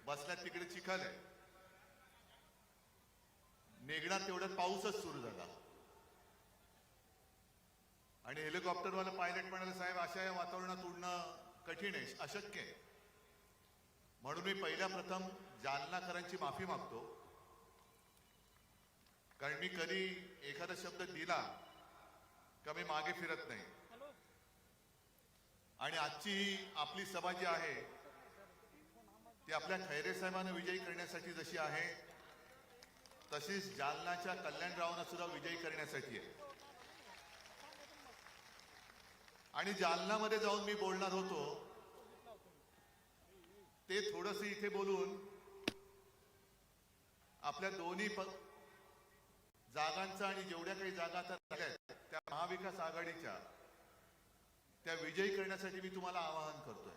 बसल्यात तिकडे चिखल आहे. निघणार तेवढ्यात पाऊसच सुरू झाला आणि हेलिकॉप्टरवाला पायलट म्हणाले, साहेब अशा या वातावरणात उडणं कठीण आहे, अशक्य आहे. म्हणून मी पहिल्या प्रथम जालनाकरांची माफी मागतो, कारण मी कधी एखादा शब्द दिला का मी मागे फिरत नाही. आणि आजची आपली सभा जी आहे ती आपल्या खैरे साहेबांना विजयी करण्यासाठी जशी आहे तशीच जालनाच्या कल्याणरावांना सुद्धा विजयी करण्यासाठी आहे. आणि जालनामध्ये जाऊन मी बोलणार होतो ते थोडस इथे बोलून आपल्या दोन्ही जागांचा आणि जेवढ्या काही जागा आता राहिल्या त्या महाविकास आघाडीच्या त्या विजयी करण्यासाठी मी तुम्हाला आवाहन करतोय.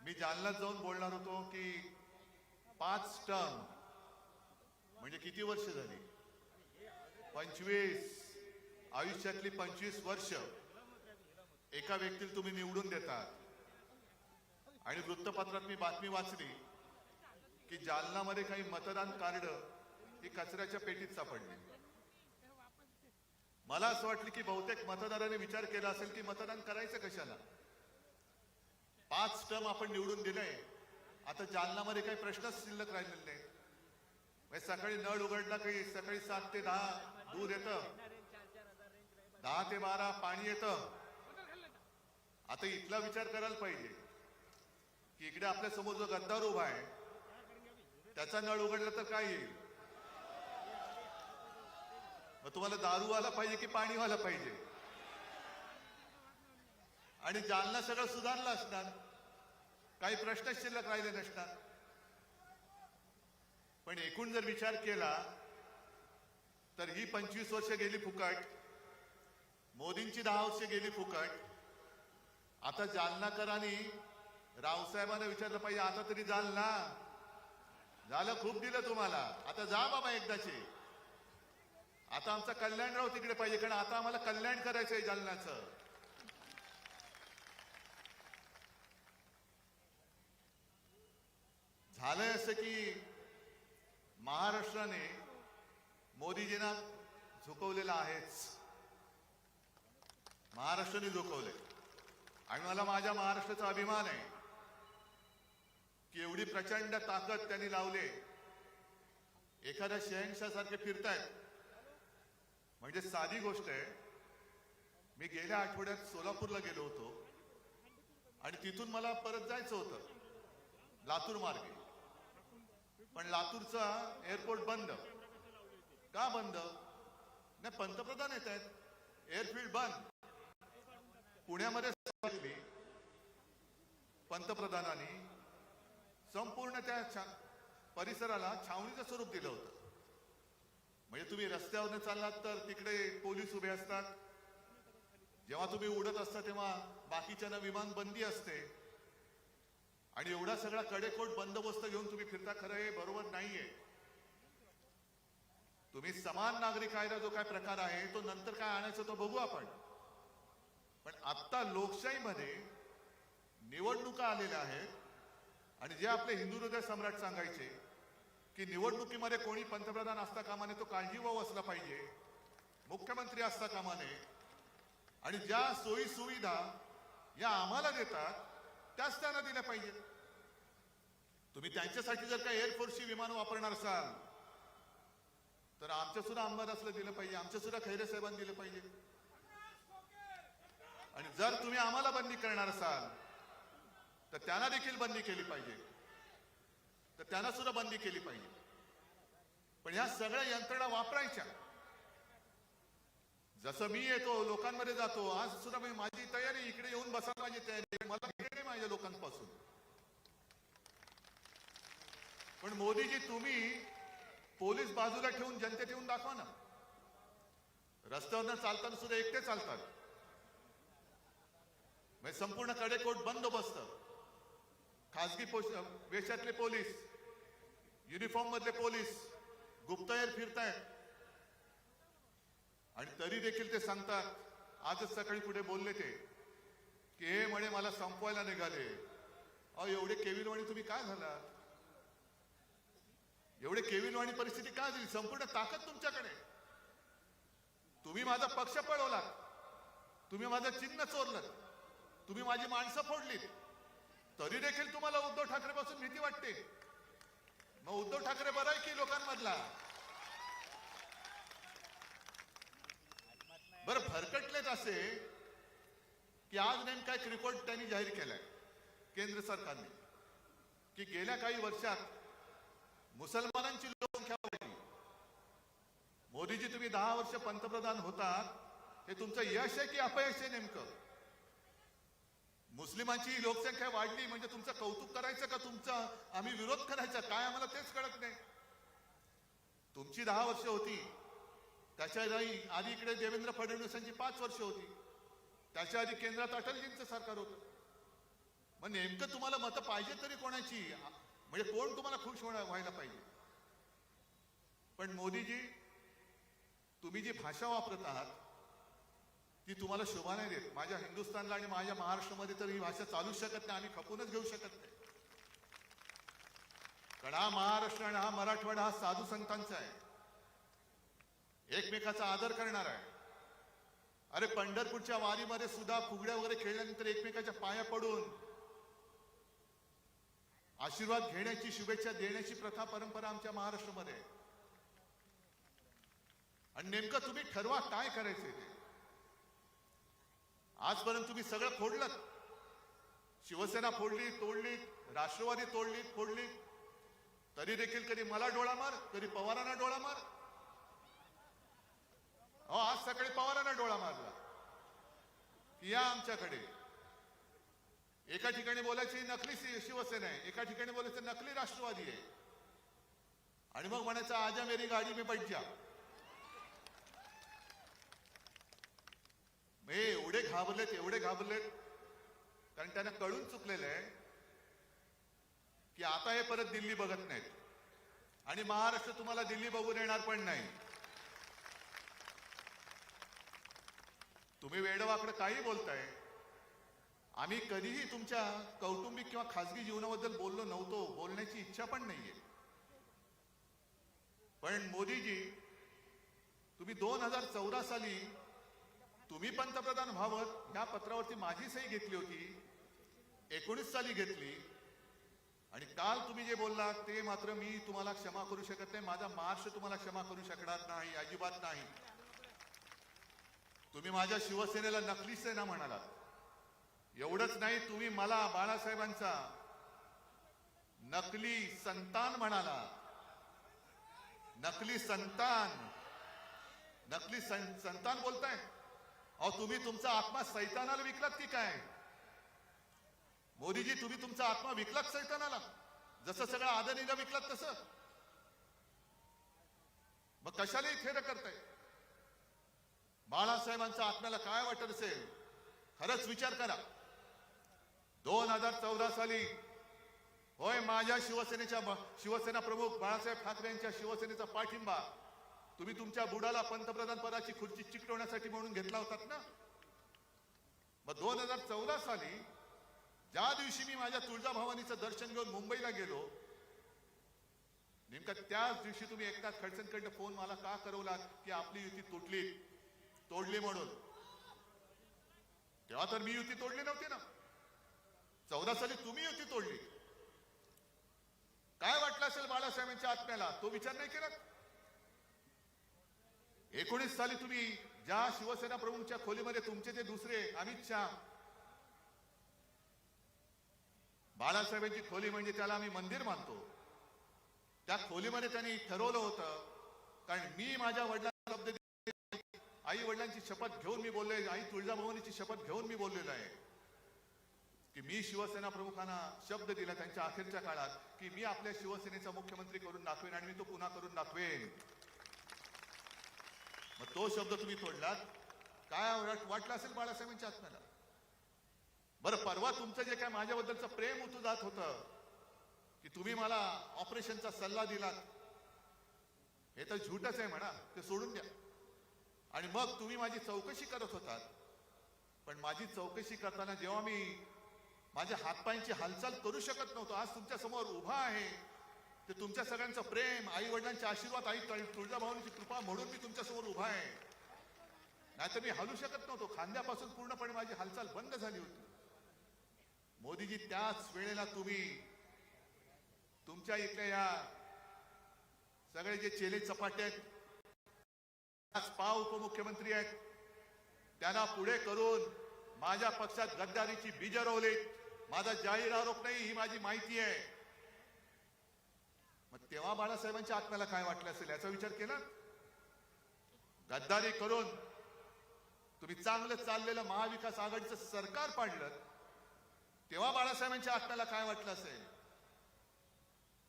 मी जालन्यात जाऊन बोलणार होतो की 5 टर्म म्हणजे किती वर्ष झाली, 25 आयुष्यातली 25 वर्ष एका व्यक्तीला तुम्ही निवडून देतात. आणि वृत्तपत्रात मी बातमी वाचली की जालनामध्ये काही मतदान कार्ड ही कचऱ्याच्या पेटीत सापडली. मला असं वाटलं की बहुतेक मतदारांनी विचार केला असेल की मतदान करायचं कशाला, 5 टर्म आपण निवडून दिले, आता जालनामध्ये काही प्रश्नच शिल्लक राहिलेले नाही. सकाळी नळ उघडला काही सकाळी 7 ते 10 दूध येतं, 10 ते 12 पाणी येतं. आता इथला विचार करायला पाहिजे की इकडे आपल्या समोर जो गद्दार उभा आहे त्याचा नळ उघडला तर काय येईल. मग तुम्हाला दारू आला पाहिजे की पाणी व्हायला पाहिजे. आणि जालना सगळं सुधारलं असणार, काही प्रश्न शिल्लक राहिले नसणार. पण एकूण जर विचार केला तर ही 25 वर्ष गेली फुकट, मोदींची 10 वर्ष गेली फुकट. आता जालनाकरांनी रावसाहेबांना विचारलं पाहिजे, आता तरी जालना झालं, खूप दिलं तुम्हाला, आता जा बाबा एकदाचे. आता आमचा कल्याणराव तिकडे पाहिजे, कारण आता आम्हाला कल्याण करायचंय जालन्याचं. झालंय असं की महाराष्ट्राने मोदीजींना झुकवलेलं आहेच, महाराष्ट्राने झुकवले. आणि मला माझ्या महाराष्ट्राचा अभिमान आहे की एवढी प्रचंड ताकद त्यांनी लावले. एखाद्या शहनशाह सारखे फिरतायत म्हणजे साधी गोष्ट आहे. मी गेल्या आठवड्यात सोलापूरला गेलो होतो आणि तिथून मला परत जायचं होतं लातूर मार्गे, पण लातूरचा एअरपोर्ट बंद. का बंद? नाही, पंतप्रधान येत आहेत, एअरफील्ड बंद. पुण्यामध्ये पंतप्रधानांनी संपूर्ण त्या परिसराला छावणीचं स्वरूप दिलं होतं. म्हणजे तुम्ही रस्त्यावरनं चाललात तर तिकडे पोलीस उभे असतात, जेव्हा तुम्ही उडत असता तेव्हा बाकीच्यांना विमान बंदी असते. आणि एवढा सगळा कडेकोट बंदोबस्त घेऊन तुम्ही फिरता, खरं हे बरोबर नाहीये. तुम्ही समान नागरिक कायदा जो काय प्रकार आहे तो नंतर काय आणायचं तो बघू आपण. पण आता लोकशाहीमध्ये निवडणुका आलेल्या आहेत आणि जे आपले हिंदू हृदय सम्राट सांगायचे की निवडणुकीमध्ये कोणी पंतप्रधान असता कामा नये, तो काळजीवाहू असला पाहिजे, मुख्यमंत्री असता कामा नये, आणि ज्या सोयी सुविधा या आम्हाला देतात त्याच त्यांना दिल्या पाहिजे. तुम्ही त्यांच्यासाठी जर का एअरफोर्सची विमानं वापरणार असाल तर आमच्या सुद्धा अंबादासला दिलं पाहिजे, आमच्या सुद्धा खैरे साहेबांना दिलं पाहिजे. आणि जर तुम्ही आम्हाला बंदी करणार असाल तर त्यांना देखील बंदी केली पाहिजे, तर त्यांना सुद्धा बंदी केली पाहिजे. पण ह्या सगळ्या यंत्रणा वापरायच्या. जसं मी येतो लोकांमध्ये जातो, आज सुद्धा माझी तयारी, इकडे येऊन बसा माझी तयारी, मला भेट नाही माझ्या लोकांपासून. पण मोदीजी तुम्ही पोलीस बाजूला ठेवून जनतेत येऊन दाखवा ना. रस्त्यावरनं चालताना सुद्धा एकटे चालतात, म्हणजे संपूर्ण कडेकोट बंदोबस्त, खासगी वेशातले पोलीस, युनिफॉर्म मधले पोलीस गुप्तहेर फिरतायत. आणि तरी देखील ते सांगतात, आजच सकाळी पुढे बोलले ते की हे म्हणे मला संपवायला निघाले. अहो एवढे केविलवाणी तुम्ही काय झालात? एवढे केविलवाणी परिस्थिती काय झाली? संपूर्ण ताकद तुमच्याकडे. तुम्ही माझा पक्ष पळवला, तुम्ही माझं चिन्ह चोरलं, तुम्ही माझी माणसं फोडलीत, तरी देखील तुम्हाला उद्धव ठाकरे पासून भीती वाटते. मग उद्धव ठाकरे बरा आहे की लोकांमधला? बरं भरकटलेत असे की आज नेमका एक रिपोर्ट त्यांनी जाहीर केलाय केंद्र सरकारने की गेल्या काही वर्षात मुसलमानांची लोकसंख्या वाढली. मोदीजी तुम्ही 10 वर्ष पंतप्रधान होतात, हे तुमचं यश आहे की अपयश आहे नेमकं? मुस्लिमांची लोकसंख्या वाढली म्हणजे तुमचं कौतुक करायचं का तुमचं आम्ही विरोध करायचा? काय आम्हाला तेच कळत नाही. तुमची 10 वर्ष होती, त्याच्या आधी इकडे देवेंद्र फडणवीसांची 5 वर्ष होती, त्याच्या आधी केंद्रात अटलजींचं सरकार होतं. मग नेमकं तुम्हाला मतं पाहिजे तरी कोणाची? म्हणजे कोण तुम्हाला खुश व्हायला पाहिजे? पण मोदीजी, तुम्ही जी भाषा वापरत आहात ती तुम्हाला शोभा नाही देत. माझ्या हिंदुस्थानला आणि माझ्या महाराष्ट्रामध्ये तर ही भाषा चालूच शकत नाही, आम्ही खपूनच घेऊ शकत नाही. कारण हा महाराष्ट्र आणि हा मराठवाडा हा साधू संतांचा आहे, एकमेकाचा आदर करणार आहे. अरे पंढरपूरच्या वारीमध्ये सुद्धा फुगड्या वगैरे खेळल्यानंतर एकमेकाच्या पाया पडून आशीर्वाद घेण्याची, शुभेच्छा देण्याची प्रथा परंपरा आमच्या महाराष्ट्रामध्ये आहे. आणि नेमकं तुम्ही ठरवा काय करायचंय ते. आजपर्यंत तुम्ही सगळं फोडलं. शिवसेना फोडली, तोडली, राष्ट्रवादी तोडली, फोडली, तरी देखील कधी मला डोळा मार, कधी पवारांना डोळा मार. हो, आज सकाळी पवारांना डोळा मारला की या आमच्याकडे. एका ठिकाणी बोलायची नकली शिवसेना आहे, एका ठिकाणी बोलायचं नकली राष्ट्रवादी आहे, आणि मग म्हणायचं आजा मेरी गाडी में बैठ जा. एवढे घाबरलेत, एवढे घाबरलेत, कारण त्यांना कळून चुकलेलं आहे की आता हे परत दिल्ली बघत नाहीत आणि महाराष्ट्र तुम्हाला दिल्ली बघून येणार पण नाही. तुम्ही वेडवाकडे काही बोलताय. आम्ही कधीही तुमच्या कौटुंबिक किंवा खासगी जीवनाबद्दल बोललो नव्हतो, बोलण्याची इच्छा पण नाहीये. पण मोदीजी, तुम्ही 2014 साली तुम्ही पंतप्रधान व्हावं या पत्रावरती माझी सही घेतली होती, 19 साली घेतली, आणि काल तुम्ही जे बोललात ते मात्र मी तुम्हाला क्षमा करू शकत नाही. माझा महाराष्ट्र तुम्हाला क्षमा करू शकणार नाही, अजिबात नाही. तुम्ही माझ्या शिवसेनेला नकली सेना म्हणालात. एवढंच नाही, तुम्ही मला बाळासाहेबांचा नकली संतान म्हणाला. नकली संतान, नकली संतान बोलताय. अहो तुम्ही तुमचा आत्मा सैतानाला विकलात की काय? मोदीजी, तुम्ही तुमचा आत्मा विकलात सैतानाला, जसं सगळं आदरणीला विकलात तसं. मग कशाला खेळ करताय? बाळासाहेबांच्या आत्म्याला काय वाटत असेल? खरंच विचार करा. 2014 साली होय, माझ्या शिवसेना प्रमुख बाळासाहेब ठाकरे यांच्या शिवसेनेचा पाठिंबा तुम्ही तुमच्या बुडाला पंतप्रधान पदाची खुर्ची चिकटवण्यासाठी म्हणून घेतला होतात ना. मग 2014 साली ज्या दिवशी मी माझ्या तुळजाभवानीचं दर्शन घेऊन मुंबईला गेलो, नेमका त्याच दिवशी तुम्ही एकनाथ खडसेंकडनं फोन मला का करवलात की आपली युती तोडली म्हणून. तेव्हा तर मी युती तोडली नव्हती ना. 14 साली तुम्ही युती तोडली. काय वाटलं असेल बाळासाहेबांच्या आत्म्याला, तो विचार नाही केला. 19 साली तुम्ही ज्या शिवसेना प्रमुखच्या खोलीमध्ये तुमचे ते दुसरे अमित शहा, बाळासाहेबांची खोली म्हणजे त्याला आम्ही मंदिर मानतो, त्या खोलीमध्ये त्यांनी ठरवलं होतं, कारण मी माझ्या वडिलांना शब्द दिले, आई वडिलांची शपथ घेऊन मी बोलले, आई तुळजाभवानीची शपथ घेऊन मी बोललेलो आहे की मी शिवसेना प्रमुखांना शब्द दिला त्यांच्या अखेरच्या काळात की मी आपल्या शिवसेनेचा मुख्यमंत्री करून दाखवेन आणि मी तो पुन्हा करून दाखवेन. मग तो शब्द तुम्ही तोडलात. काय वाटलं असेल बाळासाहेबांच्या आत्म्याला? बरं, परवा तुमचं जे काय माझ्याबद्दलचं प्रेम उतू जात होतं की तुम्ही मला ऑपरेशनचा सल्ला दिलात, हे तर झूटच आहे म्हणा, ते सोडून द्या. आणि मग तुम्ही माझी चौकशी करत होतात. पण माझी चौकशी करताना जेव्हा मी माझ्या हातपायांची हालचाल करू शकत नव्हतो. आज तुमच्या समोर उभा आहे ते तुमच्या सगळ्यांचं प्रेम, आई वडिलांचे आशीर्वाद, आई तुळजाभवानीची कृपा म्हणून मी तुमच्या समोर उभा आहे. नाहीतर मी हलू शकत नव्हतो. खांद्यापासून पूर्णपणे माझी हालचाल बंद झाली होती. मोदीजी, त्याच वेळेला तुम्ही तुमच्या इथल्या या सगळे जे चेले चपाटे आहेत, पाव उपमुख्यमंत्री आहेत, त्यांना पुढे करून माझ्या पक्षात गद्दारीची बीज रोवली. माझा जाहीर आरोप नाही, ही माझी माहिती आहे. मग तेव्हा बाळासाहेबांच्या आत्म्याला काय वाटलं असेल याचा विचार केला? गद्दारी करून तुम्ही चांगलं चाललेलं महाविकास आघाडीचं सरकार पाडलं, तेव्हा बाळासाहेबांच्या आत्म्याला काय वाटलं असेल?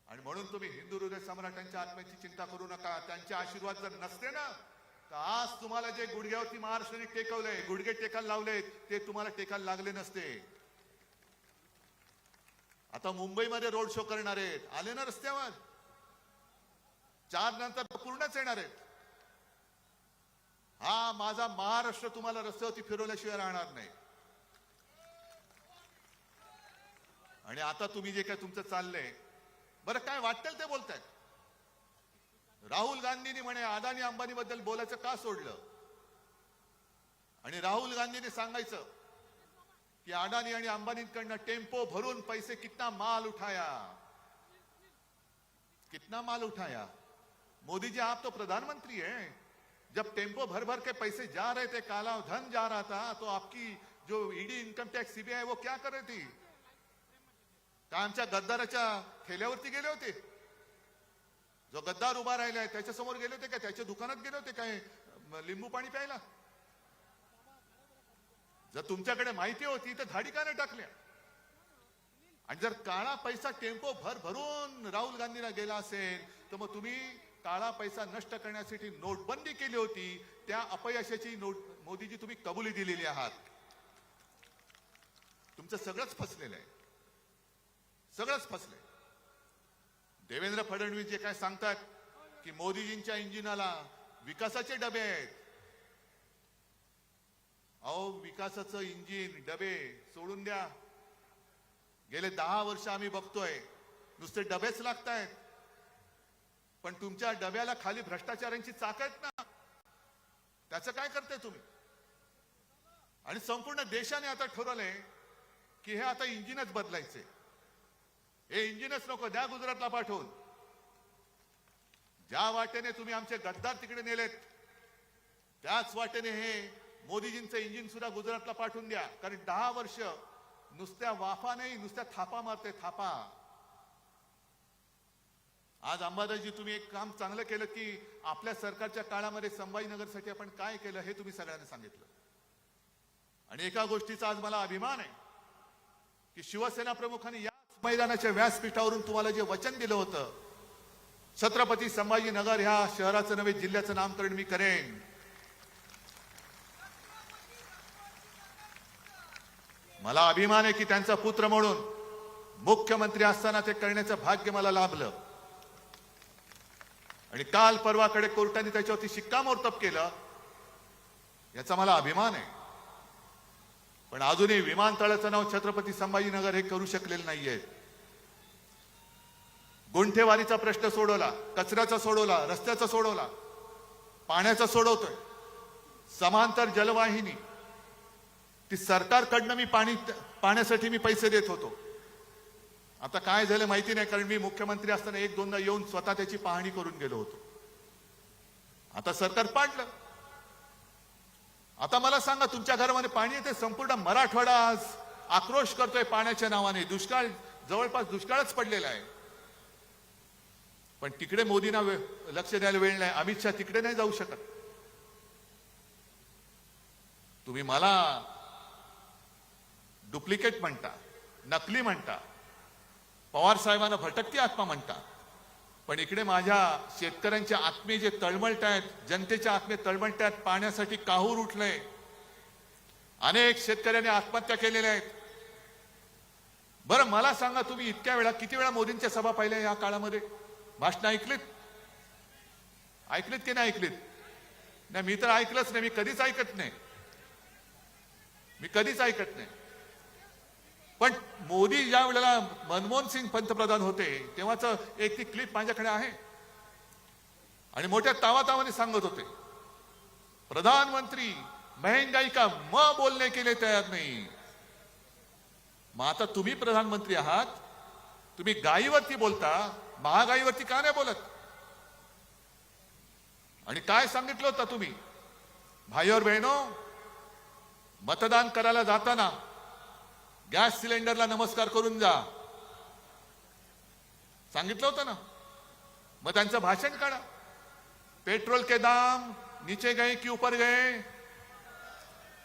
आणि म्हणून तुम्ही हिंदू हृदय सम्राटांच्या आत्म्याची चिंता करू नका. त्यांचे आशीर्वाद जर नसते ना, तर आज तुम्हाला जे गुडघ्यावरती महाराष्ट्राने टेकवलंय, गुडघे टेकायला लावले, ते तुम्हाला टेकायला लागले नसते. आता मुंबईमध्ये रोड शो करणार आहेत, आले ना रस्त्यावर, 4 नंतर पूर्णच येणार आहेत. हा माझा महाराष्ट्र तुम्हाला रस्त्यावरती फिरवल्याशिवाय राहणार नाही. आणि आता तुम्ही जे काय तुमचं चाललंय, बरं काय वाटेल ते बोलतायत. राहुल गांधींनी म्हणे अदानी अंबानी बद्दल बोलायचं का सोडलं? आणि राहुल गांधींनी सांगायचं कि अडानी आणि अंबानींकडनं टेम्पो भरून पैसे कितना माल उठाया, कितना माल उठाया. मोदी जी, आप तो प्रधानमंत्री हैं. जब टेम्पो भर भर के पैसे जा रहे थे, काला धन जा रहा था, तो आपकी जो ईडी, इनकम टैक्स, सीबीआई वो क्या कर रही थी? का आमच्या गद्दाराच्या ठेल्यावरती गेले होते? जो गद्दार उभा राहिलाय त्याच्यासमोर गेले होते का? त्याच्या दुकानात गेले होते काय लिंबू पाणी प्यायला? जर तुमच्याकडे माहिती होती तर धाडी का नाही टाकल्या? आणि जर काळा पैसा टेम्पो भर भरून राहुल गांधीला गेला असेल, तर मग तुम्ही काळा पैसा नष्ट करण्यासाठी नोटबंदी केली होती, त्या अपयशाची मोदीजी तुम्ही कबुली दिलेली आहात. तुमचं सगळंच फसलेलं आहे, सगळंच फसलंय. देवेंद्र फडणवीस जे काय सांगतात की मोदीजींच्या इंजिनाला विकासाचे डबे आहेत. अहो, विकासाचं इंजिन, डबे सोडून द्या. गेले 10 वर्ष आम्ही बघतोय नुसते डबेच लागतायत. पण तुमच्या डब्याला खाली भ्रष्टाचारांची चाक आहेत ना, त्याचं काय करताय तुम्ही? आणि संपूर्ण देशाने आता ठरवलंय की हे आता इंजिनच बदलायचे. हे इंजिनच नको, द्या गुजरातला पाठवून. ज्या वाटेने तुम्ही आमचे गद्दार तिकडे नेलेत, त्याच वाटेने हे मोदीजींचं इंजिन सुद्धा गुजरातला पाठवून द्या. कारण 10 वर्ष नुसत्या वाफा नाही, नुसत्या थापा मारते, थापा. आज अंबादासजी, तुम्ही एक काम चांगलं केलं की आपल्या सरकारच्या काळामध्ये संभाजीनगरसाठी आपण काय केलं हे तुम्ही सगळ्यांना सांगितलं. आणि एका गोष्टीचा आज मला अभिमान आहे की शिवसेना प्रमुखांनी याच मैदानाच्या व्यासपीठावरून तुम्हाला जे वचन दिलं होतं, छत्रपती संभाजीनगर ह्या शहराचं नव्हे जिल्ह्याचं नामकरण मी करेन. मला अभिमान आहे की त्यांचा पुत्र म्हणून मुख्यमंत्री असताना ते करण्याचं भाग्य मला लाभलं. आणि काल परवाकडे कोर्टाने त्याच्यावरती शिक्कामोर्तब केलं, याचा मला अभिमान आहे. पण अजूनही विमानतळाचं नाव छत्रपती संभाजीनगर हे करू शकलेलं नाहीये. गुंठेवारीचा प्रश्न सोडवला, कचऱ्याचा सोडवला, रस्त्याचा सोडवला, पाण्याचा सोडवतोय. समांतर जलवाहिनी ती सरकारकडनं मी पाण्यासाठी मी पैसे देत होतो. आता काय झालं माहिती नाही, कारण मी मुख्यमंत्री असताना 1-2दा येऊन स्वतः त्याची पाहणी करून गेलो होतो. आता सरकार पाडलं. आता मला सांगा, तुमच्या घरामध्ये पाणी येते? संपूर्ण मराठवाडा आज आक्रोश करतोय पाण्याच्या नावाने. दुष्काळ, जवळपास दुष्काळच पडलेला आहे. पण तिकडे मोदींना लक्ष द्यायला वेळ नाही. अमित शहा तिकडे नाही जाऊ शकत. तुम्ही मला डुप्लिकेट म्हणता, नकली म्हणता, पवार साहेबांना भटकती आत्मा म्हणता. पण इकडे माझ्या शेतकऱ्यांच्या आत्मे जे तळमळत आहेत, जनतेच्या आत्मे तळमळत आहेत, पाण्यासाठी काहूर उठलंय. अनेक शेतकऱ्यांनी आत्महत्या केलेल्या आहेत. बरं मला सांगा, तुम्ही इतक्या वेळा किती वेळा मोदींच्या सभा पाहिल्या या काळामध्ये? भाषण ऐकलीत? ऐकलीत की नाही ऐकलीत? नाही, मी तर ऐकलंच नाही. मी कधीच ऐकत नाही. मी कधीच ऐकत नाही. पण मोदी ज्या वेळेला मनमोहन सिंग पंतप्रधान होते तेव्हाच एक ती क्लिप माझ्याकडे आहे आणि मोठ्या तावातावाने सांगत होते, प्रधानमंत्री महंगाई का म बोलने के लिए तयार नहीं. मग आता तुम्ही प्रधानमंत्री आहात, तुम्ही गायीवरती बोलता, महागाईवरती का नाही बोलत? आणि काय सांगितलं होतं तुम्ही, भाई और बहनों, मतदान करायला जाताना गॅस सिलेंडरला नमस्कार करून जा, सांगितलं होतं ना. मग त्यांचं भाषण काढा. पेट्रोल के दाम नीचे गए कि ऊपर गए,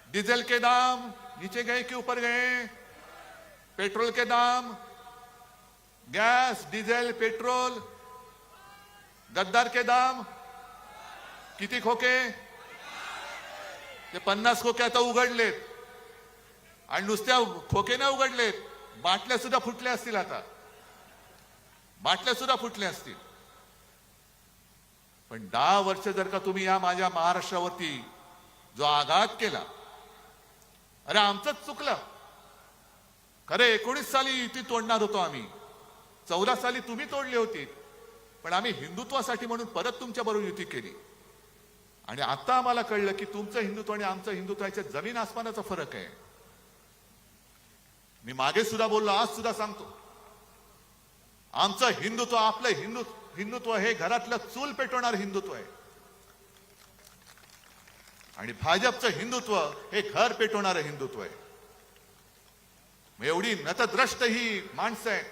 डीजल के दाम नीचे गए कि ऊपर गए, पेट्रोल के दाम, गैस डीजल पेट्रोल, गद्दार के दाम किती खोके, ते 50 खोके आता उघडलेत आणि नुसत्या खोके नाही उघडलेत, बाटल्या सुद्धा फुटल्या असतील. आता बाटल्या सुद्धा फुटल्या असतील. पण 10 वर्ष जर का तुम्ही या माझ्या महाराष्ट्रावरती जो आघात केला, अरे आमचंच चुकलं खरे. 19 साली युती तोडणार होतो आम्ही, 14 साली तुम्ही तोडली होती, पण आम्ही हिंदुत्वासाठी म्हणून परत तुमच्या बरोबर युती केली. आणि आता आम्हाला कळलं की तुमचं हिंदुत्व आणि आमचं हिंदुत्व याच्यात जमीन आसमानाचा फरक आहे. मी मागे सुद्धा बोललो, आज सुद्धा सांगतो, आमचं हिंदुत्व, आपलं हिंदुत्व हे घरातलं चूल पेटवणार हिंदुत्व आहे आणि भाजपचं हिंदुत्व हे घर पेटवणारं हिंदुत्व आहे. एवढी नतद्रष्ट ही माणसं आहे,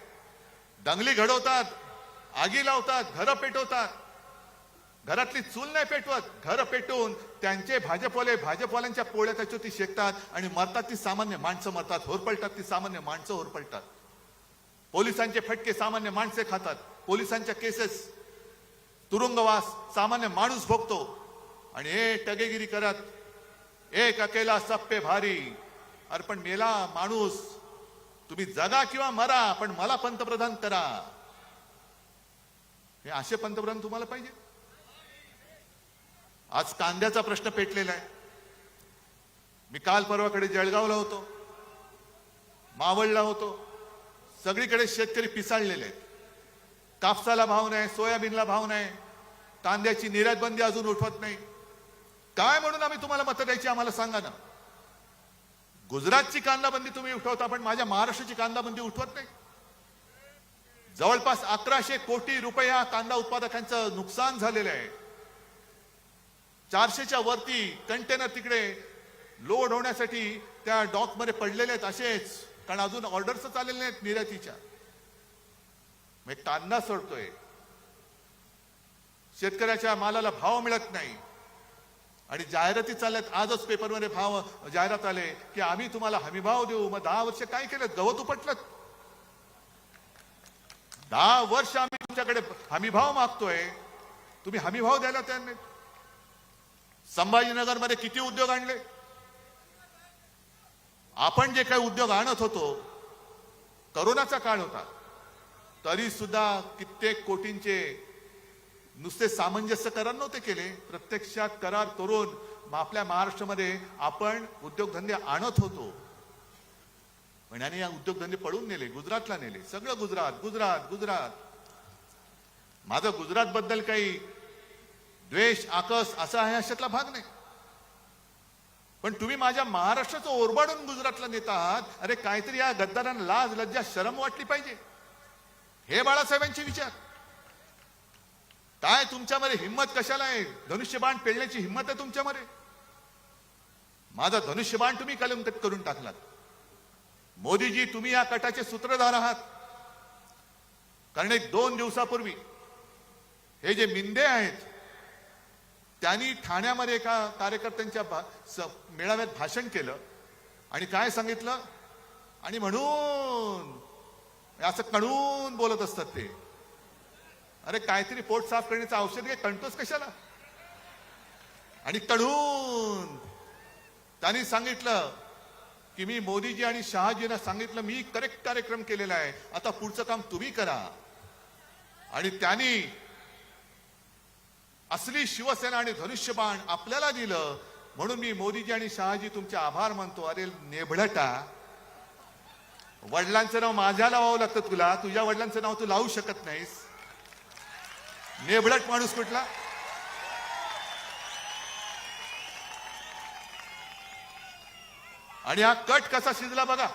दंगली घडवतात, आगी लावतात, घरं पेटवतात. घरातली चूल नाही पेटवत, घर पेटवून त्यांचे भाजपवाल्यांच्या पोळ्या त्याच्यावरती शेकतात आणि मरतात ती सामान्य माणसं मरतात, होरपळतात ती सामान्य माणसं होरपळतात. पोलिसांचे फटके सामान्य माणसे खातात, पोलिसांच्या केसेस, तुरुंगवास सामान्य माणूस भोगतो. आणि हे टगेगिरी करत एक अकेला सब पे भारी. अरे पण मेला माणूस, तुम्ही जगा किंवा मरा, पण मला पंतप्रधान करा. हे असे पंतप्रधान तुम्हाला पाहिजे? आज कांद्याचा प्रश्न पेटलेला आहे. मी काल परवाकडे जळगावला होतो, मावळला होतो, सगळीकडे शेतकरी पिसाळलेले आहेत. कापसाला भाव नाही, सोयाबीनला भाव नाही, कांद्याची निर्यात बंदी अजून उठवत नाही. काय म्हणून आम्ही तुम्हाला मतं द्यायची आम्हाला सांगा ना. गुजरातची कांदा बंदी तुम्ही उठवता, पण माझ्या महाराष्ट्राची कांदा बंदी उठवत नाही. जवळपास 1100 कोटी रुपये या कांदा उत्पादकांचं नुकसान झालेलं आहे. 400च्या वरती कंटेनर तिकडे लोड होण्यासाठी त्या डॉक मध्ये पडलेले आहेत असेच, कारण अजून ऑर्डर्स चाललेले नाहीत निर्यातीच्या. मग कांदा सोडतोय, शेतकऱ्याच्या मालाला भाव मिळत नाही आणि जाहिराती चालल्यात. आजच पेपरमध्ये जाहिरात आले की आम्ही तुम्हाला हमी भाव देऊ. मग 10 वर्ष काय केलं? गवत उपटलं. 10 वर्ष आम्ही तुमच्याकडे हमी भाव मागतोय, तुम्ही हमी भाव द्यायला तयार नाही. संभाजीनगर मध्ये किती उद्योग आणले? आपण जे काही उद्योग आणत होतो, करोनाचा काळ होता, तरी सुद्धा कित्येक कोटींचे नुसते सामंजस्य करार नव्हते केले, प्रत्यक्षात करार करून आपल्या महाराष्ट्रामध्ये आपण उद्योगधंदे आणत होतो. पण याने या उद्योगधंदे पळून नेले, गुजरातला नेले. सगळं गुजरात गुजरात गुजरात. माझं गुजरात बद्दल काही द्वेष आकस असा आहे अशातला भाग नाही, पण तुम्ही माझ्या महाराष्ट्राचं ओरबाडून गुजरातला नेता आहात. अरे काहीतरी या गद्दारांना लाज लज्जा शरम वाटली पाहिजे. हे बाळासाहेबांचे विचार. काय तुमच्यामध्ये हिम्मत कशाला आहे? धनुष्यबाण पेलण्याची हिम्मत आहे तुमच्यामध्ये? माझा धनुष्यबाण तुम्ही कलंकित करून टाकलात. मोदीजी, तुम्ही या कटाचे सूत्रधार आहात. कारण 1-2 दिवसापूर्वी हे जे मिंदे आहेत त्यांनी ठाण्यामध्ये एका कार्यकर्त्यांच्या मेळाव्यात भाषण केलं आणि काय सांगितलं, आणि म्हणून असं कणून बोलत असतात ते. अरे काहीतरी पोट साफ करण्याचं औषध घे, कणतोस कशाला? आणि कणून त्यांनी सांगितलं की मी मोदीजी आणि शहाजींना सांगितलं मी करेक्ट कार्यक्रम केलेला आहे, आता पुढचं काम तुम्ही करा. आणि त्यांनी असली शिवसेना आणि धनुष्यबाण आपल्याला दिलं, म्हणून मी मोदीजी आणि शहाजी तुमचे आभार मानतो. अरे नेभळटा, वडिलांचं नाव माझ्या लावावं लागतं तुला, तुझ्या वडिलांचं नाव तू लावू शकत नाहीस. नेबळट माणूस कुठला. आणि हा कट कसा शिजला बघा.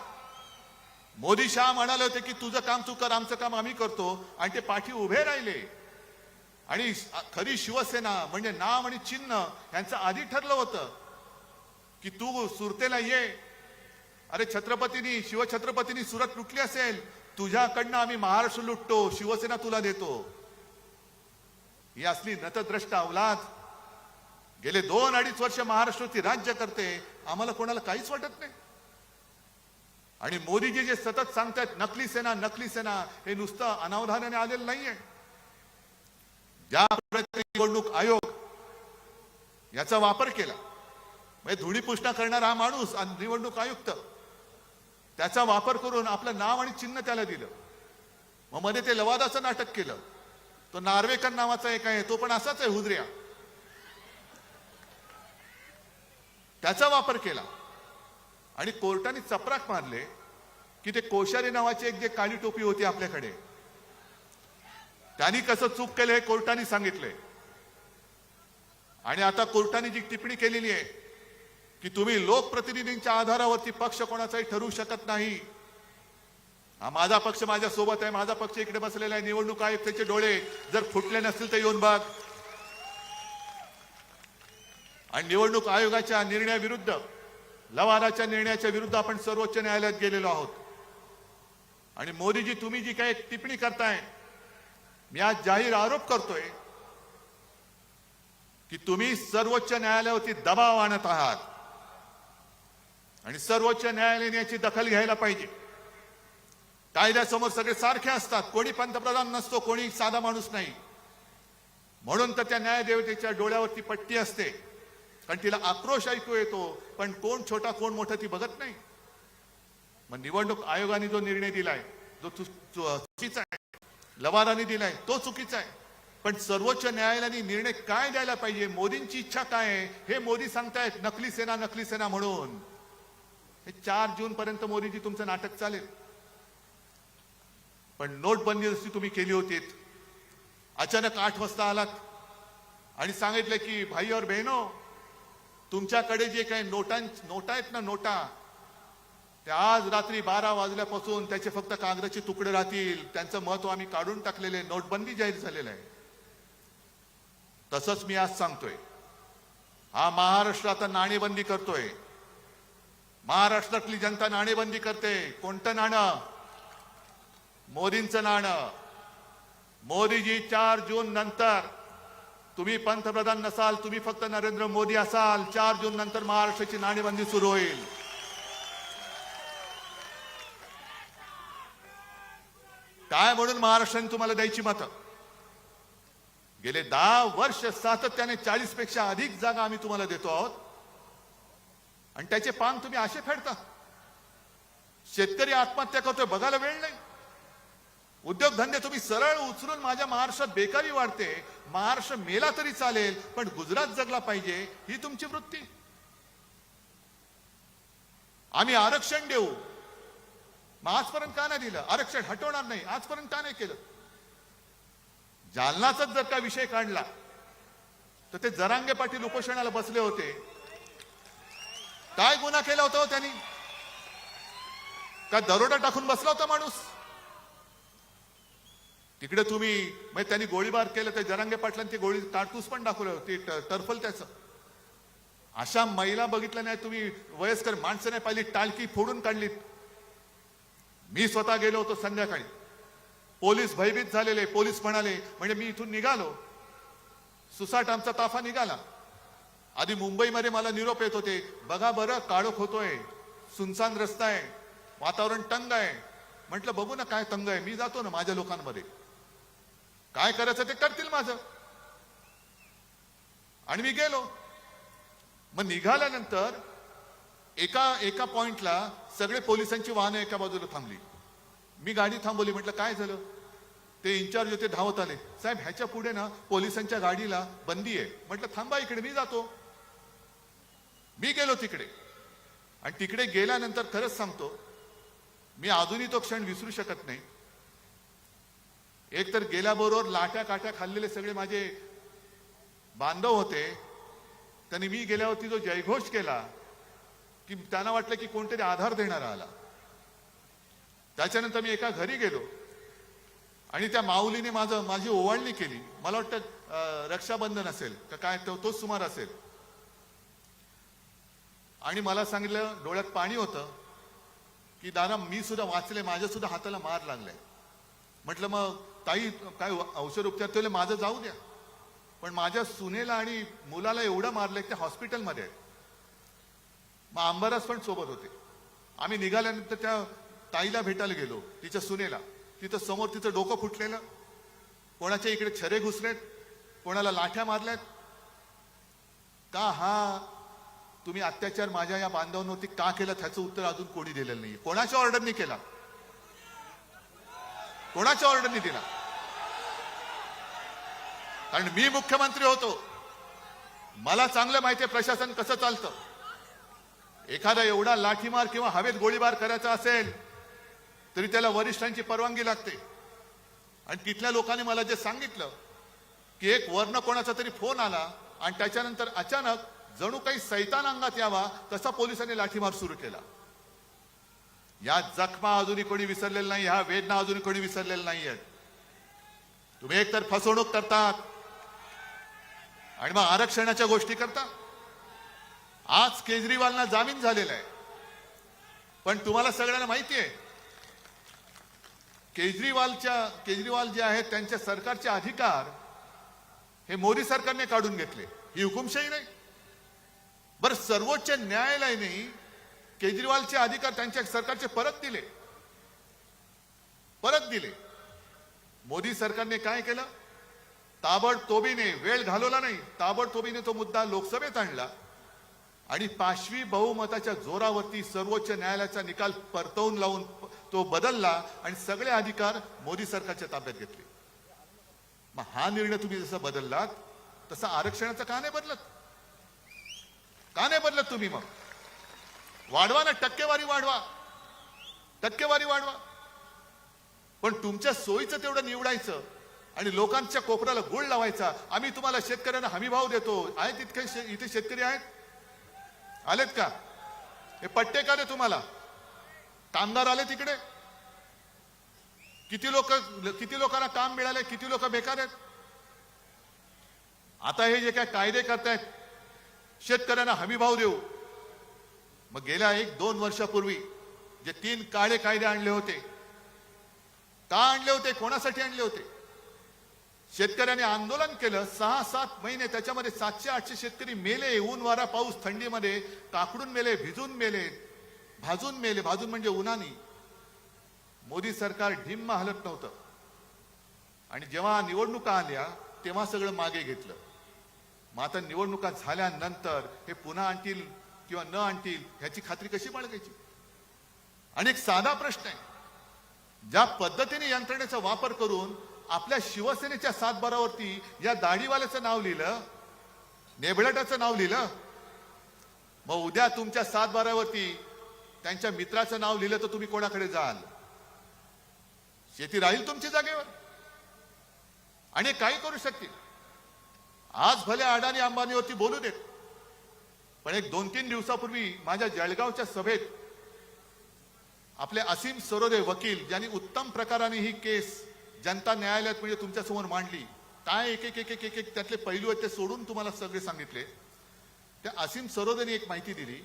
मोदी शहा म्हणाले होते की तुझं काम तू कर, आमचं काम आम्ही करतो, आणि ते पाठी उभे राहिले. आणि खरी शिवसेना म्हणजे नाम आणि चिन्ह यांचं आधी ठरलं होतं की तू सुरतेला ये. अरे छत्रपतींनी, शिवछत्रपतींनी सुरत लुटली असेल, तुझ्याकडनं आम्ही महाराष्ट्र लुटतो, शिवसेना तुला देतो. ही असली नतद्रष्ट अवलाद गेले 2-2.5 वर्ष महाराष्ट्राची राज्य करते, आम्हाला कोणाला काहीच वाटत नाही. आणि मोदीजी जे सतत सांगतात नकली सेना नकली सेना, हे नुसतं अनावधानाने आलेलं नाहीये. ज्या प्रकारे निवडणूक आयोग याचा वापर केला, म्हणजे धुळीपुष्टा करणारा हा माणूस निवडणूक आयुक्त, त्याचा वापर करून आपलं नाव आणि चिन्ह त्याला दिलं. मग मध्ये ते लवादाचं नाटक केलं. तो नार्वेकर नावाचा एक आहे, तो पण असाच आहे हुजऱ्या, त्याचा वापर केला. आणि कोर्टाने चपराक मारले की ते कोश्यारी नावाची एक जे काळी टोपी होती आपल्याकडे, त्यांनी कसं चूक केलं हे कोर्टाने सांगितले. आणि आता कोर्टाने जी टिप्पणी केलेली आहे की तुम्ही लोकप्रतिनिधींच्या आधारावरती पक्ष कोणाचाही ठरवू शकत नाही. हा माझा पक्ष माझ्या सोबत आहे, माझा पक्ष इकडे बसलेला आहे, निवडणूक आयुक्ताचे डोळे जर फुटले नसतील तर येऊन बघ. आणि निवडणूक आयोगाच्या निर्णयाविरुद्ध, लवादाच्या निर्णयाच्या विरुद्ध आपण सर्वोच्च न्यायालयात गेलेलो आहोत. आणि मोदीजी तुम्ही जी काही टिप्पणी करताय, मी आज जाहीर आरोप करतोय की तुम्ही सर्वोच्च न्यायालयावरती दबाव आणत आहात. आणि सर्वोच्च न्यायालयाने याची दखल घ्यायला पाहिजे. कायद्यासमोर सगळे सारखे असतात, कोणी पंतप्रधान नसतो, कोणी साधा माणूस नाही. म्हणून तर त्या न्यायदेवतेच्या डोळ्यावरती पट्टी असते, कारण तिला आक्रोश ऐकू येतो, पण कोण छोटा कोण मोठा ती बघत नाही. मग निवडणूक आयोगाने जो निर्णय दिलाय, जो चुकीचा आहे, लवादाने दिलाय तो चुकीचा आहे. पण सर्वोच्च न्यायालयाने निर्णय काय द्यायला पाहिजे, मोदींची इच्छा काय आहे हे मोदी सांगतायत, नकली सेना म्हणून. हे 4 जून पर्यंत मोदीजी तुमचं नाटक चालेल. पण नोटबंदी जशी तुम्ही केली होती, अचानक 8 वाजता आलात आणि सांगितलं की भाई और बहनो, तुमच्याकडे जे काही नोटा आहेत ना, नोटा, त्या आज रात्री 12 वाजल्यापासून त्याचे फक्त कागदाचे तुकडे राहतील, त्यांचं महत्व आम्ही काढून टाकलेले, नोटबंदी जाहीर झालेलं आहे. तसंच मी आज सांगतोय, हा महाराष्ट्र आता नाणेबंदी करतोय. महाराष्ट्रातली जनता नाणेबंदी करते. कोणतं नाणं? मोदींचं नाणं. मोदीजी 4 जून नंतर तुम्ही पंतप्रधान नसाल, तुम्ही फक्त नरेंद्र मोदी असाल, 4 जून नंतर महाराष्ट्राची नाणेबंदी सुरू होईल. काय म्हणून महाराष्ट्राने तुम्हाला द्यायची मतं? गेले 10 वर्ष सातत्याने 40 पेक्षा अधिक जागा आम्ही तुम्हाला देतो आहोत, आणि त्याचे पान तुम्ही असे फेडता. शेतकरी आत्महत्या करतोय, बघायला वेळ नाही. उद्योगधंदे तुम्ही सरळ उचलून, माझ्या महाराष्ट्रात बेकारी वाढते, महाराष्ट्र मेला तरी चालेल पण गुजरात जगला पाहिजे, ही तुमची वृत्ती. आम्ही आरक्षण देऊ, मग आजपर्यंत का नाही दिलं? आरक्षण हटवणार नाही, आजपर्यंत का नाही केलं? जालनाचाच जर का विषय काढला तर ते जरांगे पाटील उपोषणाला बसले होते. काय गुन्हा केला होता त्यांनी? का दरोडा टाकून बसला होता माणूस? तिकडे तुम्ही, म्हणजे त्यांनी गोळीबार केला, त्या जरांगे पाटलांनी ते गोळी काडतूस पण दाखवलं, ते टर्फल त्याचं. अशा महिला बघितल्या नाही तुम्ही, वयस्कर माणसं नाही पाहिली, टाळकी फोडून काढलीत. मी स्वतः गेलो होतो संध्याकाळी, पोलीस भयभीत झालेले. पोलीस म्हणाले, म्हणजे मी इथून निघालो, सुसाट आमचा ताफा निघाला. आधी मुंबईमध्ये मला निरोप येत होते, बघा बरं काळोख होतोय, सुनसान रस्ता आहे, वातावरण तंग आहे. म्हटलं बघू ना काय तंग आहे, मी जातो ना माझ्या लोकांमध्ये, काय करायचं ते करतील माझं. आणि मी गेलो. मग निघाल्यानंतर एका पॉइंटला सगळे पोलिसांची वाहनं एका बाजूला थांबली. मी गाडी थांबवली, म्हटलं काय झालं? ते इन्चार्ज होते, धावत आले, साहेब ह्याच्या पुढे ना पोलिसांच्या गाडीला बंदी आहे. म्हटलं थांबा इकडे, मी जातो. मी गेलो तिकडे, आणि तिकडे गेल्यानंतर खरंच सांगतो, मी अजूनही तो क्षण विसरू शकत नाही. एक तर गेल्याबरोबर लाट्या काट्या खाल्लेले सगळे माझे बांधव होते. त्यांनी मी गेल्यावरती जो जयघोष केला की त्यांना वाटलं की कोणतरी आधार देणारा आला. त्याच्यानंतर मी एका घरी गेलो आणि त्या माऊलीने माझी ओवाळणी केली. मला वाटतं रक्षाबंधन असेल का काय तोच सुमार असेल. आणि मला सांगितलं, डोळ्यात पाणी होतं, की दादा मी सुद्धा वाचले, माझ्या सुद्धा हाताला मार लागलाय. म्हटलं मग ताई काय औषध उपचार केले, माझं जाऊ द्या, पण माझ्या सुनेला आणि मुलाला एवढं मारलंय ते हॉस्पिटलमध्ये आहे. मग आंबारास पण सोबत होते. आम्ही निघाल्यानंतर त्या ताईला भेटायला गेलो, तिच्या सुनेला. तिथं समोर तिचं डोकं फुटलेलं, कोणाच्या इकडे छरे घुसलेत, कोणाला लाठ्या मारल्यात. का हा तुम्ही अत्याचार माझ्या या बांधवांवरती का केला त्याचं उत्तर अजून कोणी दिलेलं नाही. कोणाच्या ऑर्डरनी केला, कोणाच्या ऑर्डरनी दिला? कारण मी मुख्यमंत्री होतो, मला चांगलं माहिती आहे प्रशासन कसं चालतं. एखादा एवढा लाठीमार किंवा हवेत गोळीबार करायचा असेल तरी त्याला वरिष्ठांची परवानगी लागते. आणि तिथल्या लोकांनी मला जे सांगितलं की एक वर्ण कोणाचा तरी फोन आला आणि त्याच्यानंतर अचानक जणू काही सैतान अंगात यावा तसा पोलिसांनी लाठीमार सुरू केला. या जखमा अजूनही कोणी विसरलेलं नाही, ह्या वेदना अजूनही कोणी विसरलेल्या नाही आहेत. तुम्ही एकतर फसवणूक करतात आणि मग आरक्षणाच्या गोष्टी करता. आज केजरीवालना जामीन झालेला आहे, पण तुम्हाला सगळ्यांना माहिती आहे केजरीवाल जे आहेत त्यांच्या सरकारचे अधिकार हे मोदी सरकारने काढून घेतले. ही हुकुमशाही नाही. बरं, सर्वोच्च न्यायालयाने केजरीवालचे अधिकार त्यांच्या सरकारचे परत दिले. मोदी सरकारने काय केलं? ताबडतोबीने, वेळ घालवला नाही, ताबडतोबीने तो मुद्दा लोकसभेत आणला आणि 5वी बहुमताच्या जोरावरती सर्वोच्च न्यायालयाचा निकाल परतवून लावून तो बदलला आणि सगळे अधिकार मोदी सरकारच्या ताब्यात घेतले. मग हा निर्णय तुम्ही जसा बदललात तसा आरक्षणाचा का नाही बदलत? का नाही बदलत तुम्ही? मग वाढवा ना, टक्केवारी वाढवा. पण तुमच्या सोयीचं तेवढं निवडायचं आणि लोकांच्या कोपऱ्याला गुळ लावायचा. आम्ही तुम्हाला शेतकऱ्यांना हमी भाव देतो. आहेत इथे शेतकरी आहेत? आलेत का? हे पट्टे का रे तुम्हाला? कामगार आले तिकडे? किती लोकांना काम मिळाले, किती लोक बेकार आहेत? आता हे जे काय कायदे करतायत, शेतकऱ्यांना हमी भाव देऊ. मग गेल्या 1-2 वर्षापूर्वी जे 3 काळे कायदे आणले होते, का आणले होते? कोणासाठी आणले होते? शेतकऱ्यांनी आंदोलन केलं 6-7 महिने. त्याच्यामध्ये 700-800 शेतकरी मेले. ऊन वारा पाऊस थंडीमध्ये काकडून मेले, भिजून मेले, भाजून मेले. भाजून म्हणजे उन्हानी. मोदी सरकार ढिम्म हलत नव्हतं. आणि जेव्हा निवडणुका आल्या तेव्हा सगळं मागे घेतलं. मग आता निवडणुका झाल्यानंतर हे पुन्हा आणतील किंवा न आणतील ह्याची खात्री कशी बाळगायची? आणि एक साधा प्रश्न आहे, ज्या पद्धतीने यंत्रणेचा वापर करून आपल्या शिवसेनेच्या 7-12वरती या दाढीवाल्याचं नाव लिहिलं, नेबळटाचं नाव लिहिलं, मग उद्या तुमच्या 7-12वरती त्यांच्या मित्राचं नाव लिहिलं तर तुम्ही कोणाकडे जाल? शेती राहील तुमच्या जागेवर आणि काही करू शकतील. आज भले अडाणी अंबानीवरती बोलू देत, पण एक 2-3 दिवसापूर्वी माझ्या जळगावच्या सभेत आपले असीम सरोदे वकील, ज्यांनी उत्तम प्रकाराने ही केस जनता न्यायालयात म्हणजे तुमच्या समोर मांडली, काय एक त्यातले पैलू आहेत ते सोडून तुम्हाला सगळे सांगितले. त्या असीम सरोदेने एक माहिती दिली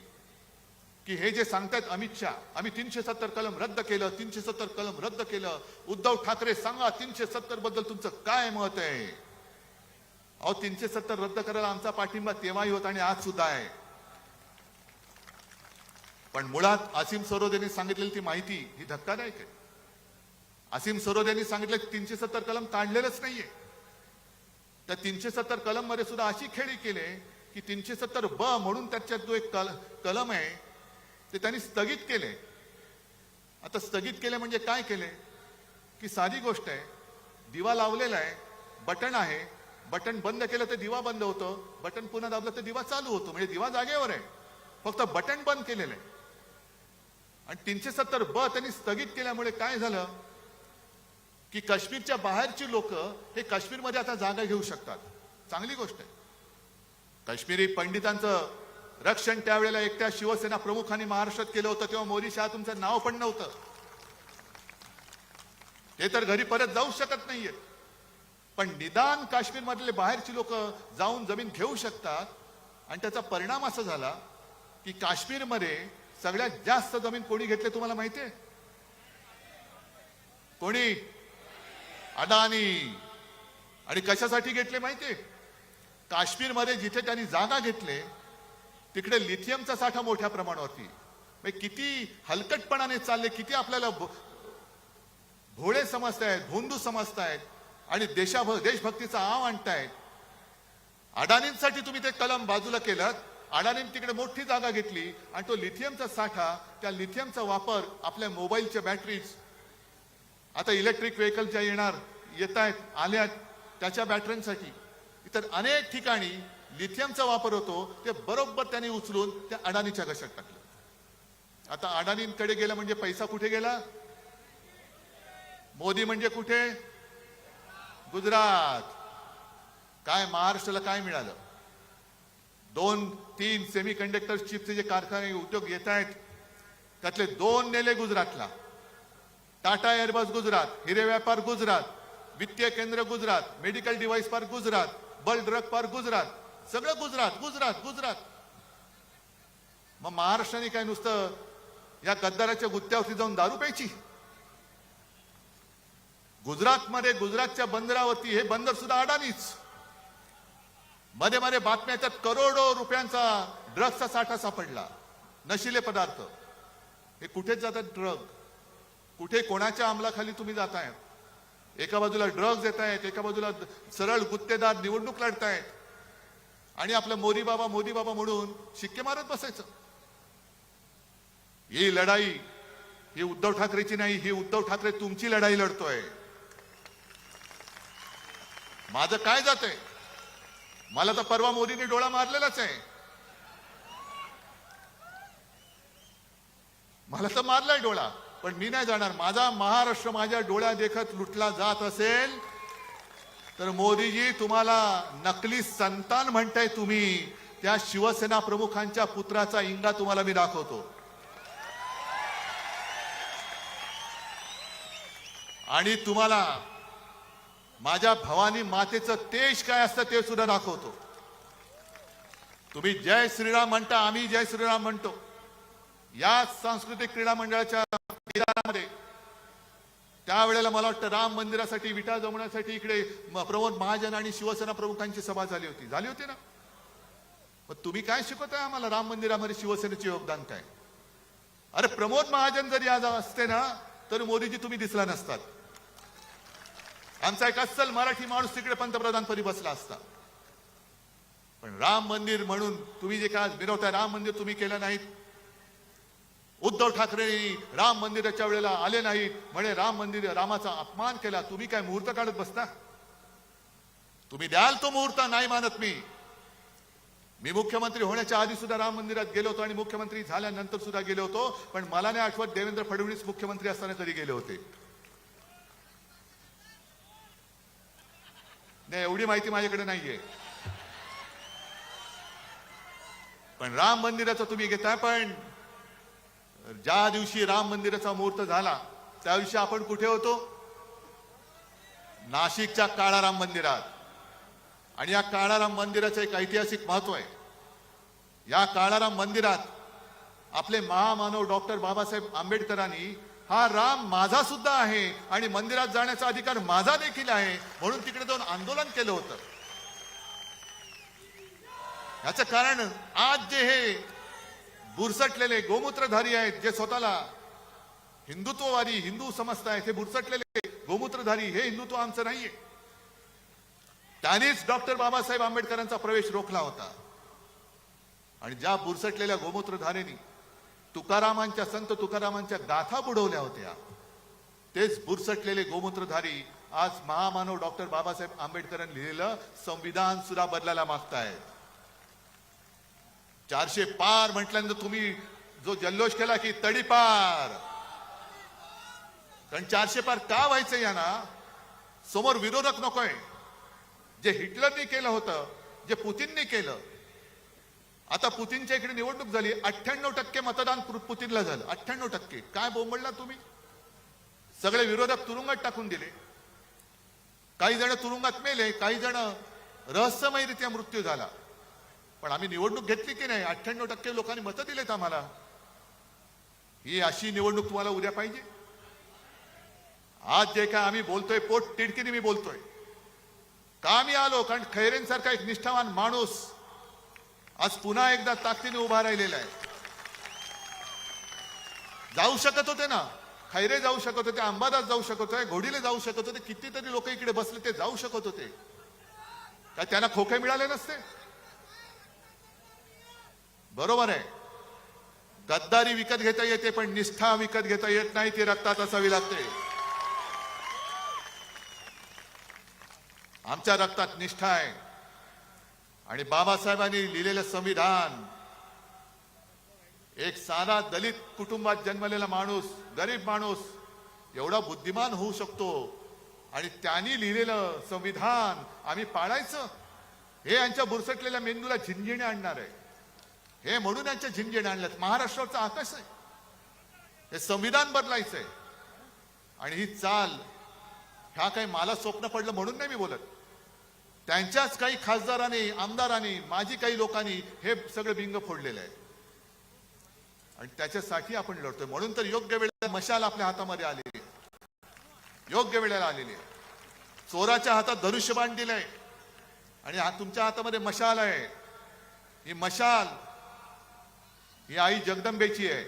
की हे जे सांगतायत अमित शहा, आम्ही 370 कलम रद्द केलं, 370 कलम रद्द केलं. उद्धव ठाकरे सांगा 370 बद्दल तुमचं काय मत आहे? अहो 370 रद्द करायला आमचा पाठिंबा तेव्हाही होता आणि आज सुद्धा आहे. पण मुळात असीम सरोदेने सांगितलेली ती माहिती ही धक्कादायक आहे. असीम सरोदेने सांगितलं 370 कलम काढलेलंच नाहीये. त्या 370 कलम मध्ये सुद्धा अशी खेळी केली की 370 म्हणून त्याच्यात जो एक कलम आहे ते त्यांनी स्थगित केले. आता स्थगित केले म्हणजे काय केले की साधी गोष्ट आहे, दिवा लावलेला आहे, बटन आहे, बटन बंद केलं तर दिवा बंद होतो, बटन पुन्हा दाबलं तर दिवा चालू होतो. म्हणजे दिवा जागेवर आहे, फक्त बटन बंद केलेलं आहे. आणि 370 त्यांनी स्थगित केल्यामुळे काय झालं की काश्मीरच्या बाहेरची लोक हे काश्मीरमध्ये आता जागा घेऊ शकतात. चांगली गोष्ट आहे. काश्मीरी पंडितांचं रक्षण त्यावेळेला एकट्या शिवसेना प्रमुखांनी महाराष्ट्रात केलं होतं, तेव्हा मोदी शहा तुमचं नाव पण नव्हतं. ते तर घरी परत जाऊ शकत नाहीये, पण निदान काश्मीरमधले बाहेरची लोक जाऊन जमीन घेऊ शकतात. आणि त्याचा परिणाम असा झाला की काश्मीरमध्ये सगळ्यात जास्त जमीन कोणी घेतली तुम्हाला माहितीये? कोणी? अडाणी. आणि कशासाठी घेतले माहितीये? काश्मीरमध्ये जिथे त्यांनी जागा घेतले तिकडे लिथियमचा साठा मोठ्या प्रमाणावरती. किती हलकटपणाने चालले, किती आपल्याला भोळे समजतायत, भोंदू समजतायत आणि देशभक्तीचा आव आणतायत. अडाणींसाठी तुम्ही ते कलम बाजूला केलं. अडाणींनी तिकडे मोठी जागा घेतली आणि तो लिथियमचा साठा, त्या लिथियमचा वापर आपल्या मोबाईलच्या बॅटरीज, आता इलेक्ट्रिक व्हेकल ज्या येत आहेत आल्यात त्याच्या बॅटऱ्यांसाठी, इतर अनेक ठिकाणी लिथियमचा वापर होतो. ते बरोबर त्यांनी उचलून त्या अडाणीच्या घशात टाकलं. आता अडाणींकडे गेला म्हणजे पैसा कुठे गेला? मोदी म्हणजे कुठे? गुजरात. काय महाराष्ट्राला काय मिळालं? 2-3 सेमी कंडक्टर चिपचे जे कारखाने उद्योग येत आहेत त्यातले 2 नेले गुजरातला. टाटा एअरबस गुजरात, हिरे व्यापार गुजरात, वित्तीय केंद्र Gujarat, medical device park Gujarat, bulk drug park Gujarat, सगळं गुजरात गुजरात गुजरात. मग महाराष्ट्राने काय नुसतं या गद्दाराच्या गुत्त्यावरती जाऊन दारू प्यायची? गुजरातमध्ये गुजरातच्या बंदरावरती हे बंदर सुद्धा अडाणीच. मध्ये मध्ये बातम्या येतात करोडो रुपयांचा ड्रग्सचा साठा सापडला, नशिले पदार्थ. हे कुठेच जातात ड्रग? कुठे कोणाच्या अंमलाखाली तुम्ही जाताय? एका बाजूला ड्रग्ज येत आहेत, एका बाजूला सरळ गुत्तेदार निवडणूक लढतायत आणि आपलं मोदी बाबा म्हणून शिक्के मारत बसायचं. ही लढाई ही उद्धव ठाकरेची नाही, ही उद्धव ठाकरे तुमची लढाई लढतोय. माझं काय जातंय? मला तर परवा मोदींनी डोळा मारलेलाच आहे. मला तर मारलाय डोळा, पण मी नाही जाणार. माझा महाराष्ट्र माझ्या डोळ्या देखत लुटला जात असेल तर मोदीजी तुम्हाला नकली संतान म्हणताय तुम्ही, त्या शिवसेना प्रमुखांच्या पुत्राचा इंगा तुम्हाला मी दाखवतो. आणि तुम्हाला माझ्या भवानी मातेचं तेज काय असतं ते सुद्धा दाखवतो. तुम्ही जय श्रीराम म्हणता, आम्ही जय श्रीराम म्हणतो. या सांस्कृतिक क्रीडा मंडळाच्या मैदानामध्ये त्यावेळेला मला वाटतं राम मंदिरासाठी विटा जमवण्यासाठी इकडे प्रमोद महाजन आणि शिवसेना प्रमुखांची सभा झाली होती ना? मग तुम्ही काय शिकवताय आम्हाला राम मंदिरामध्ये शिवसेनेचे योगदान काय? अरे प्रमोद महाजन जरी आज असते ना तर मोदीजी तुम्ही दिसला नसतात. आमचा एक अस्सल मराठी माणूस तिकडे पंतप्रधानपदी बसला असता. पण राम मंदिर म्हणून तुम्ही जे काय मिरवताय, राम मंदिर तुम्ही केलं नाहीत. उद्धव ठाकरे राम मंदिराच्या वेळेला आले नाहीत, म्हणे रामाचा अपमान केला. तुम्ही काय मुहूर्त काढत बसता? तुम्ही द्याल तो मुहूर्त, नाही मानत मी मुख्यमंत्री होण्याच्या आधी सुद्धा राम मंदिरात गेलो होतो आणि मुख्यमंत्री झाल्यानंतर सुद्धा गेलो होतो. पण मला नाही आठवत देवेंद्र फडणवीस मुख्यमंत्री असताना कधी गेले होते. नाही, एवढी माहिती माझ्याकडे नाहीये. पण राम मंदिराचं तुम्ही घेताय. पण ज्या दिवशी राम मंदिराचा मुहूर्त झाला त्या दिवशी आपण कुठे होतो? नाशिकच्या काळाराम मंदिरात. आणि या काळाराम मंदिराचं एक ऐतिहासिक महत्व आहे. या काळाराम मंदिरात आपले महामानव डॉक्टर बाबासाहेब आंबेडकरांनी हा राम माझा सुद्धा आहे आणि मंदिरात जाण्याचा अधिकार माझा देखील आहे म्हणून तिकडे जाऊन आंदोलन केलं होतं. याचं कारण आज जे हे बुरसटलेले गोमूत्रधारी आहेत, जे स्वतःला हिंदुत्ववादी हिंदू समजतायत, हे बुरसटलेले गोमूत्रधारी, हे हिंदुत्व आमचं नाहीये. त्यांनीच डॉक्टर बाबासाहेब आंबेडकरांचा प्रवेश रोखला होता. आणि ज्या बुरसटलेल्या गोमूत्रधारेनी संत तुकारामांच्या गाथा बुडवल्या होत्या, तेच बुरसटलेले गोमूत्रधारी आज महामानव डॉक्टर बाबासाहेब आंबेडकरांनी लिहिलेलं संविधान सुद्धा बदलायला मागतायत. 400 पार म्हटल्यानंतर तुम्ही जो जल्लोष केला की तडीपार, कारण 400 पार का व्हायचं यांना? समोर विरोधक नकोय. जे हिटलरनी केलं होतं, जे पुतीननी केलं. आता पुतीनच्या इकडे निवडणूक झाली, 98% मतदान पुतीनला झालं. 98%. काय बोंबळला तुम्ही? सगळे विरोधक तुरुंगात टाकून दिले. काही जण तुरुंगात मेले, काही जण रहस्यमयरित्या मृत्यू झाला. पण आम्ही निवडणूक घेतली की नाही? 98% लोकांनी मतं दिलेत आम्हाला. ही अशी निवडणूक तुम्हाला उद्या पाहिजे? आज जे काय आम्ही बोलतोय, पोट तिडकीने मी बोलतोय. का मी आलो? कारण खैरेंसारखा एक निष्ठावान माणूस आज पुन्हा एकदा ताकदीने उभा राहिलेला आहे. जाऊ शकत होते ना, खैरे जाऊ शकत होते, अंबादास जाऊ शकत होते, घोडीले जाऊ शकत होते, कितीतरी लोक इकडे बसले ते जाऊ शकत होते. काय त्यांना खोके मिळाले नसते? बरोबर आहे, गद्दारी विकत घेता येते, पण निष्ठा विकत घेता येत नाही. ती रक्तात असावी लागते. आमच्या रक्तात निष्ठा आहे. आणि बाबासाहेबांनी लिहिलेलं संविधान, एक साधा दलित कुटुंबात जन्मलेला माणूस, गरीब माणूस एवढा बुद्धिमान होऊ शकतो. आणि त्यांनी लिहिलेलं संविधान आम्ही पाळायचं, हे यांच्या बुरसटलेल्या मेंदूला झिंझिण्या आणणार आहे. हे म्हणून यांच्या झिंझिण्या आणल्यात. महाराष्ट्राचा आकाश आहे, हे संविधान बदलायचंय. आणि ही चाल, ह्या काही मला स्वप्न पडलं म्हणून नाही मी बोलत. त्यांच्याच काही खासदारांनी, आमदारांनी, माझी काही लोकांनी हे सगळं बिंग फोडलेलं आहे. आणि त्याच्यासाठी आपण लढतोय. म्हणून तर योग्य वेळेला मशाल आपल्या हातामध्ये आलेली आहे, योग्य वेळेला आलेली आहे. चोराच्या हातात धनुष्यबाण दिलंय आणि तुमच्या हातामध्ये मशाल आहे. ही मशाल ही आई जगदंबेची आहे.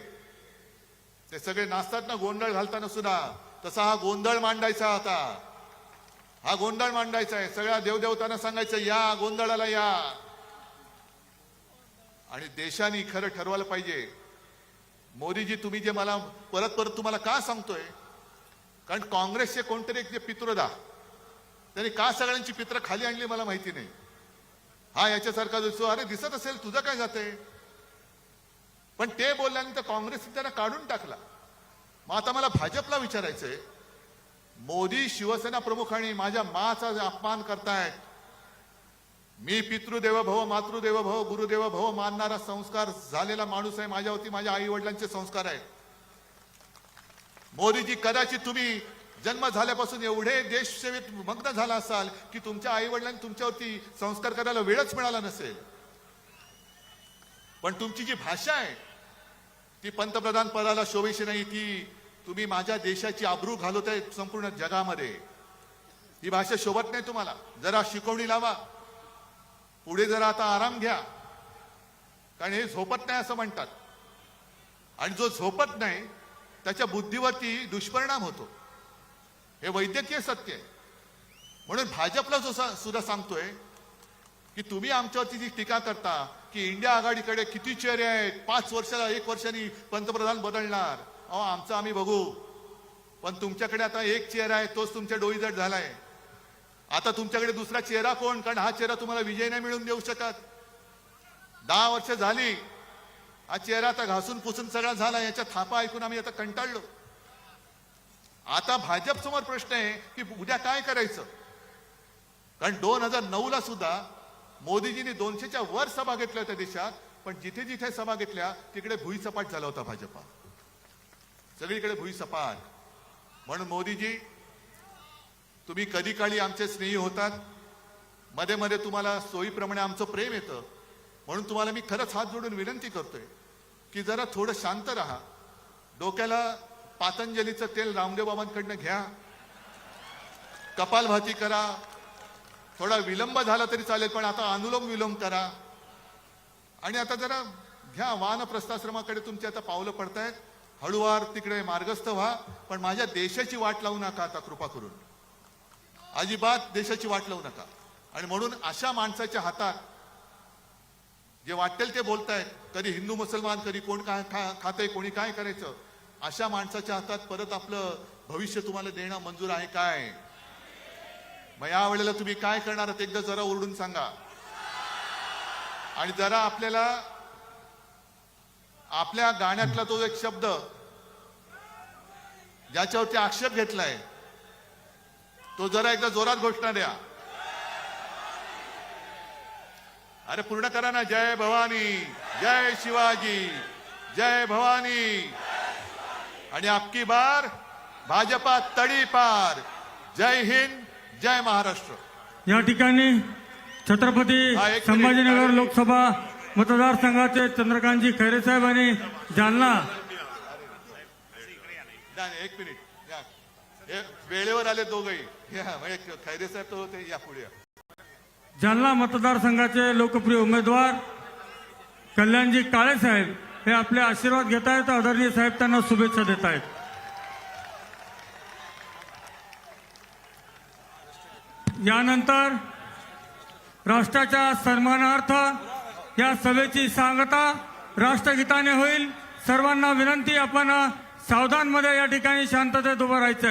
ते सगळे नाचतात ना गोंधळ घालताना सुद्धा, तसा हा गोंधळ मांडायचा होता. हा गोंधळ मांडायचा आहे. सगळ्या देवदेवतांना सांगायचं या गोंधळाला या. आणि देशाने खरं ठरवायला पाहिजे. मोदीजी, तुम्ही जे मला परत परत तुम्हाला का सांगतोय? कारण काँग्रेसचे कोणतरी एक जे पितृदा, त्यांनी का सगळ्यांची पित्र खाली आणली मला माहिती नाही. हा याच्यासारखा दिसतो. अरे दिसत असेल, तुझं काय जाते? पण ते बोलल्यानंतर काँग्रेसने त्यांना काढून टाकला. मग आता मला भाजपला विचारायचंय, मोदी शिवसेना प्रमुखांनी माझ्या माचा अपमान करतायत. मी पितृदेव भव, मातृदेव भव, गुरुदेव भव मानणारा संस्कार झालेला माणूस आहे. माझ्यावरती माझ्या आई वडिलांचे संस्कार आहेत. मोदीजी, कदाचित तुम्ही जन्म झाल्यापासून एवढे देशसेवेत मग्न झाला असाल की तुमच्या आई वडिलांनी तुमच्यावरती संस्कार करायला वेळच मिळाला नसेल. पण तुमची जी भाषा आहे ती पंतप्रधान पदाला शोभेशी नाही. ती तुम्ही माझ्या देशाची आबरू घालवताय संपूर्ण जगामध्ये. ही भाषा शोभत नाही तुम्हाला. जरा शिकवणी लावा. पुढे जरा आता आराम घ्या. कारण हे झोपत नाही असं म्हणतात. आणि जो झोपत नाही त्याच्या बुद्धीवरती दुष्परिणाम होतो. हे वैद्यकीय सत्य आहे. म्हणून भाजपला सुद्धा सांगतोय की तुम्ही आमच्यावरती जी टीका करता की इंडिया आघाडीकडे किती चेहरे आहेत, 5 वर्षाला 1 वर्षांनी पंतप्रधान बदलणार. अहो, आमचं आम्ही बघू. पण तुमच्याकडे आता एक चेहरा आहे, तोच तुमच्या डोईजड झालाय. आता तुमच्याकडे दुसरा चेहरा कोण? कारण हा चेहरा तुम्हाला विजय नाही मिळवून देऊ शकत. 10 वर्ष झाली, हा चेहरा आता घासून पुसून सगळा झाला. याच्या थापा ऐकून आम्ही आता कंटाळलो. आता भाजप समोर प्रश्न आहे की उद्या काय करायचं. कारण 2009ला सुद्धा मोदीजींनी 200च्या वर सभा घेतल्या होत्या देशात. पण जिथे जिथे सभा घेतल्या तिकडे भुईसपाट झाला होता भाजपा. सगळीकडे भुईसपाट. म्हणून मोदीजी, तुम्ही कधी काळी आमचे स्नेही होतात. मध्ये मध्ये तुम्हाला सोयीप्रमाणे आमचं प्रेम येतं. म्हणून तुम्हाला मी खरंच हात जोडून विनंती करतोय की जरा थोडं शांत राहा. डोक्याला पातंजलीचं तेल रामदेव बाबांकडनं घ्या. कपालभाती करा. थोडा विलंब झाला तरी चालेल, पण आता अनुलोम विलोम करा. आणि आता जरा घ्या. वानप्रस्थाश्रमाकडे तुमची आता पावलं पडतायत. हळूवार तिकडे मार्गस्थ व्हा. पण माझ्या देशाची वाट लावू नका आता, कृपा करून. अजिबात देशाची वाट लावू नका. आणि म्हणून अशा माणसाच्या हातात जे वाटेल ते बोलतायत, कधी हिंदू मुसलमान, कधी कोण काय खातंय, कोणी काय करायचं, अशा माणसाच्या हातात परत आपलं भविष्य तुम्हाला देणं मंजूर आहे काय? मग या वेळेला तुम्ही काय करणार आहात एकदा जरा ओरडून सांगा. आणि जरा आपल्याला आपल्या गाण्यातला तो एक शब्द ज्याच्यावरती आक्षेप घेतलाय तो जरा एकदा जोरात घोषणा द्या. अरे पूर्ण करा ना. जय भवानी, जय शिवाजी, जय भवानी. आणि अबकी बार भाजपा तडीपार. जय हिंद, जय महाराष्ट्र. या ठिकाणी छत्रपती हा, एक संभाजीनगर मिनिट. लोकसभा मतदारसंघाचे चंद्रकांतजी खैरे साहेब आणि जालना एक मिनिट या. हे वेळेवर आले दोघही या. म्हणजे खैरे साहेब तो होते. या पुढे या. जालना मतदारसंघाचे लोकप्रिय उमेदवार कल्याणजी काळे साहेब हे आपले आशीर्वाद घेत आहेत. आदरणीय साहेब त्यांना शुभेच्छा देत आहेत. यानंतर राष्ट्राच्या सन्मानार्थ या सभेची सांगता राष्ट्रगीताने होईल. सर्वांना विनंती, आपण सावधानमध्ये या ठिकाणी शांततेत उभं राहायचंय.